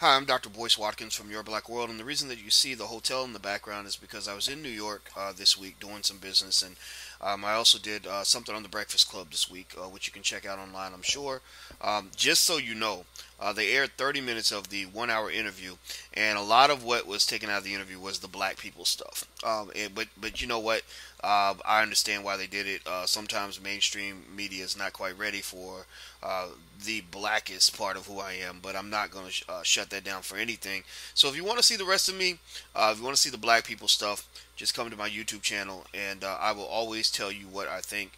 Hi, I'm Dr. Boyce Watkins from Your Black World, and the reason that you see the hotel in the background is because I was in New York this week doing some business, and I also did something on the Breakfast Club this week, which you can check out online, I'm sure. Just so you know, they aired 30 minutes of the 1 hour interview, and a lot of what was taken out of the interview was the black people stuff. But you know what? I understand why they did it. Sometimes mainstream media is not quite ready for uh, the blackest part of who I am, but I'm not going to shut that down for anything. So if you want to see the rest of me, if you want to see the black people stuff, just come to my YouTube channel, and I will always tell you what I think.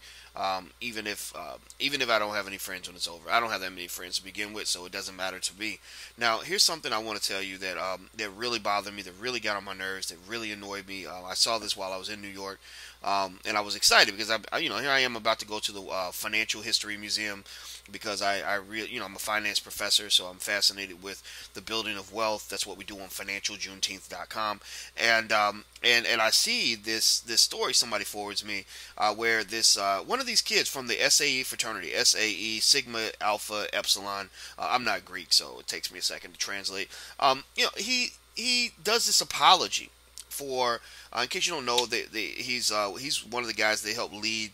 Even if I don't have any friends when it's over, I don't have that many friends to begin with, so it doesn't matter to me. Now, here's something I want to tell you that that really bothered me, that really got on my nerves, that really annoyed me. I saw this while I was in New York, and I was excited because here I am about to go to the Financial History Museum because I really, I'm a finance professor, so I'm fascinated with the building of wealth. That's what we do on financialjuneteenth.com, and I see this story somebody forwards me where this one of these kids from the SAE fraternity, SAE Sigma Alpha Epsilon. I'm not Greek, so it takes me a second to translate. He does this apology for, in case you don't know, he's one of the guys they helped lead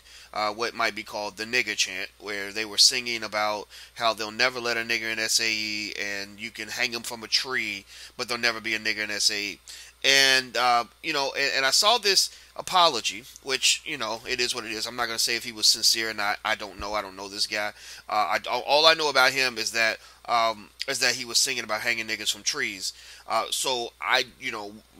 what might be called the nigger chant, where they were singing about how they'll never let a nigger in SAE, and you can hang him from a tree, but there'll never be a nigger in SAE. And I saw this apology, which it is what it is. I'm not going to say if he was sincere or not. I don't know. I don't know this guy. All I know about him is that he was singing about hanging niggas from trees. So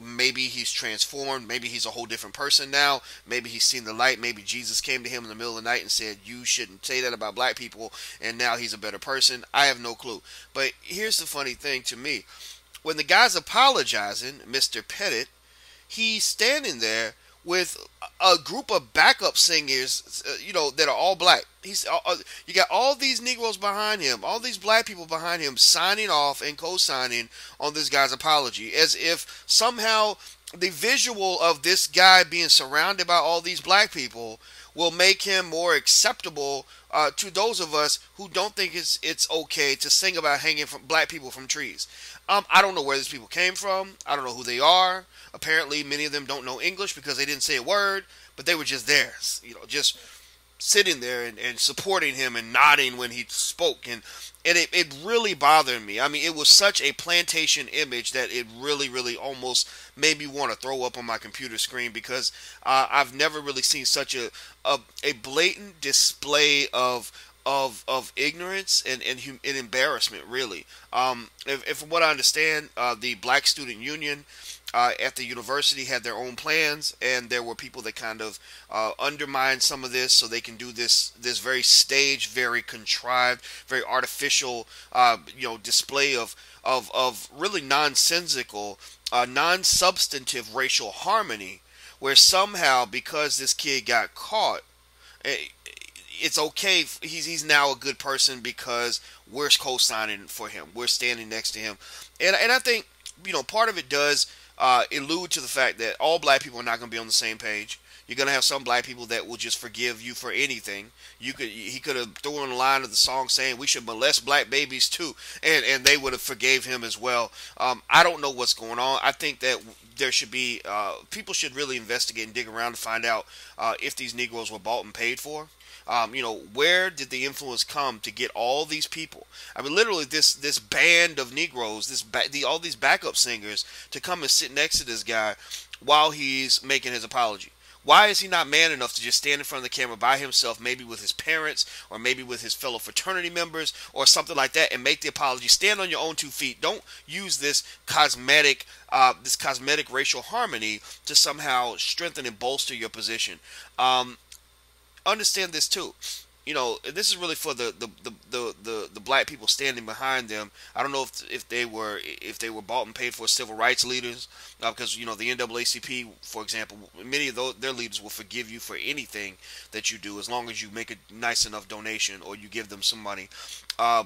maybe he's transformed. Maybe he's a whole different person now. Maybe he's seen the light. Maybe Jesus came to him in the middle of the night and said, "You shouldn't say that about black people," and now he's a better person. I have no clue. But here's the funny thing to me. When the guy's apologizing, Mr. Pettit, he's standing there with a group of backup singers, that are all black. You got all these Negroes behind him, all these black people behind him, signing off and co-signing on this guy's apology, as if somehow the visual of this guy being surrounded by all these black people will make him more acceptable to those of us who don't think it's okay to sing about hanging from black people from trees. I don't know where these people came from. I don't know who they are. Apparently, many of them don't know English because they didn't say a word, but they were just there, just sitting there and supporting him and nodding when he spoke. And it really bothered me. I mean, it was such a plantation image that it really, really almost made me want to throw up on my computer screen because I've never really seen such a blatant display of ignorance and embarrassment, really. If from what I understand, the Black Student Union at the university had their own plans, and there were people that kind of undermined some of this so they can do this very staged, very contrived, very artificial, display of really nonsensical, non-substantive racial harmony, where somehow because this kid got caught, it's okay. He's now a good person because we're co-signing for him. We're standing next to him, and I think part of it does allude to the fact that all black people are not going to be on the same page. You're going to have some black people that will just forgive you for anything. He could have thrown a line of the song saying we should molest black babies too, and they would have forgave him as well. I don't know what's going on. I think that there should be people should really investigate and dig around to find out if these Negroes were bought and paid for. Where did the influence come to get all these people? I mean, literally, this band of Negroes, all these backup singers, to come and sit next to this guy while he's making his apology. Why is he not man enough to just stand in front of the camera by himself, maybe with his parents, or maybe with his fellow fraternity members, or something like that, and make the apology? Stand on your own 2 feet. Don't use this cosmetic racial harmony to somehow strengthen and bolster your position. Understand this too. This is really for the black people standing behind them. I don't know if they were bought and paid for civil rights leaders, because the NAACP, for example, many of their leaders will forgive you for anything that you do as long as you make a nice enough donation or you give them some money. A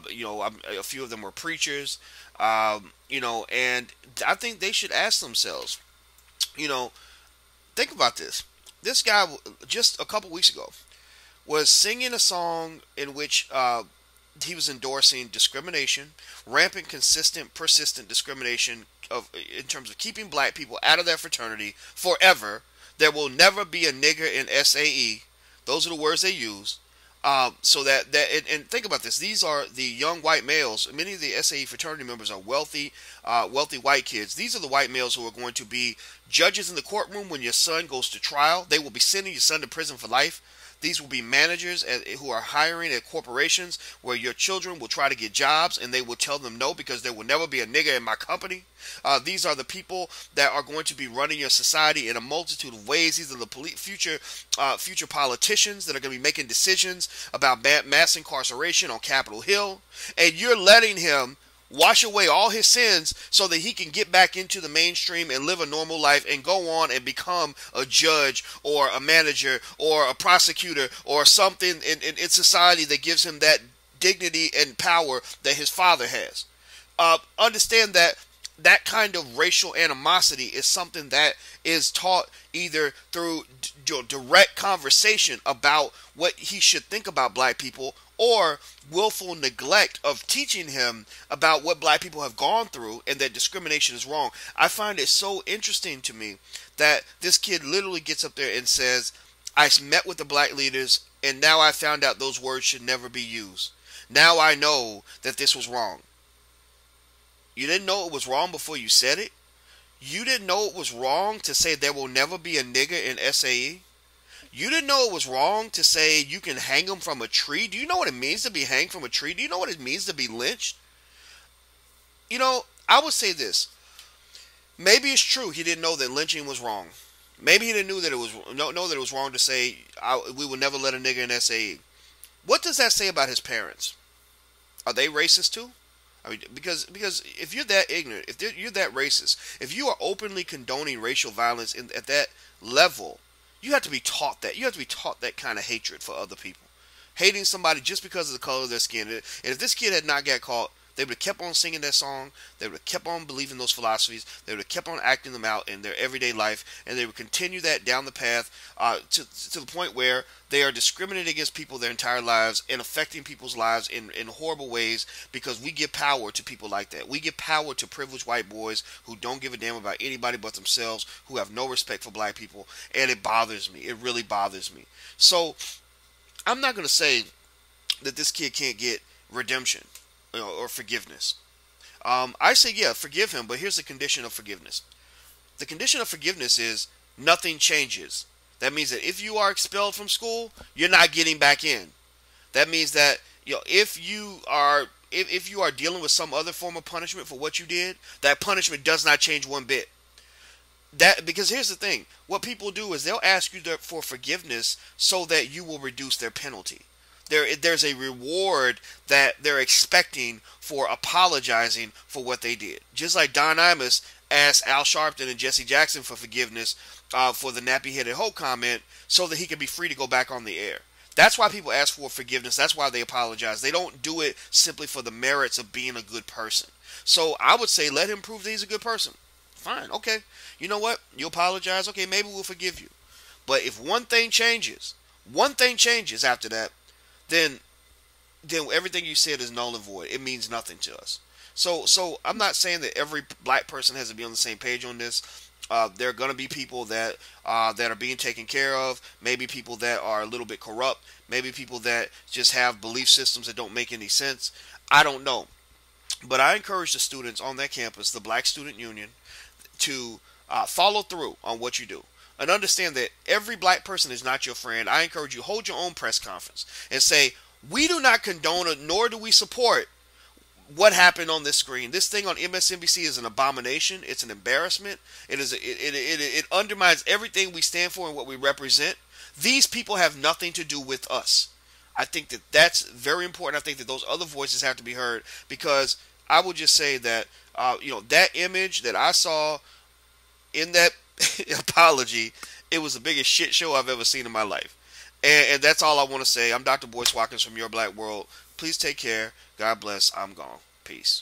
few of them were preachers, and I think they should ask themselves, think about this. This guy just a couple weeks ago was singing a song in which he was endorsing discrimination, rampant, consistent, persistent discrimination in terms of keeping black people out of their fraternity forever. There will never be a nigger in SAE. Those are the words they use. So and think about this. These are the young white males. Many of the SAE fraternity members are wealthy, wealthy white kids. These are the white males who are going to be judges in the courtroom when your son goes to trial. They will be sending your son to prison for life. These will be managers who are hiring at corporations where your children will try to get jobs and they will tell them no because there will never be a nigger in my company. These are the people that are going to be running your society in a multitude of ways. These are the future politicians that are going to be making decisions about mass incarceration on Capitol Hill. And you're letting him wash away all his sins so that he can get back into the mainstream and live a normal life and go on and become a judge or a manager or a prosecutor or something in society that gives him that dignity and power that his father has. Understand that kind of racial animosity is something that is taught either through direct conversation about what he should think about black people or willful neglect of teaching him about what black people have gone through and that discrimination is wrong. I find it so interesting to me that this kid literally gets up there and says, I met with the black leaders and now I found out those words should never be used. Now I know that this was wrong. You didn't know it was wrong before you said it? You didn't know it was wrong to say there will never be a nigger in SAE? You didn't know it was wrong to say you can hang them from a tree? Do you know what it means to be hanged from a tree? Do you know what it means to be lynched? You know, I would say this. Maybe it's true he didn't know that lynching was wrong. Maybe he didn't know that it was wrong to say we will never let a nigger in SAE. What does that say about his parents? Are they racist too? I mean, because if you're that ignorant, if you're that racist, if you are openly condoning racial violence at that level, you have to be taught that. You have to be taught that kind of hatred for other people. Hating somebody just because of the color of their skin. And if this kid had not got caught, they would have kept on singing that song. They would have kept on believing those philosophies. They would have kept on acting them out in their everyday life. And they would continue that down the path to the point where they are discriminating against people their entire lives and affecting people's lives in horrible ways because we give power to people like that. We give power to privileged white boys who don't give a damn about anybody but themselves, who have no respect for black people. And it bothers me. It really bothers me. So I'm not going to say that this kid can't get redemption or forgiveness. I say, yeah, forgive him, but here's the condition of forgiveness. The condition of forgiveness is nothing changes. That means that if you are expelled from school, you're not getting back in. That means that if you are dealing with some other form of punishment for what you did, that punishment does not change one bit. Because here's the thing, what people do is they'll ask you for forgiveness so that you will reduce their penalty. There's a reward that they're expecting for apologizing for what they did. Just like Don Imus asked Al Sharpton and Jesse Jackson for forgiveness for the nappy-headed hoe comment so that he could be free to go back on the air. That's why people ask for forgiveness. That's why they apologize. They don't do it simply for the merits of being a good person. So I would say let him prove that he's a good person. Fine, okay. You know what? You apologize. Okay, maybe we'll forgive you. But if one thing changes after that, then everything you said is null and void. It means nothing to us. So I'm not saying that every black person has to be on the same page on this. There are going to be people that are being taken care of. Maybe people that are a little bit corrupt. Maybe people that just have belief systems that don't make any sense. I don't know. But I encourage the students on that campus, the Black Student Union, to follow through on what you do. And understand that every black person is not your friend. I encourage you, hold your own press conference and say, we do not condone it, nor do we support what happened on this screen. This thing on MSNBC is an abomination. It's an embarrassment. It undermines everything we stand for and what we represent. These people have nothing to do with us. I think that that's very important. I think that those other voices have to be heard, because I would just say that that image that I saw in that apology, it was the biggest shit show I've ever seen in my life. And that's all I want to say. I'm Dr. Boyce Watkins from Your Black World. Please take care. God bless. I'm gone. Peace.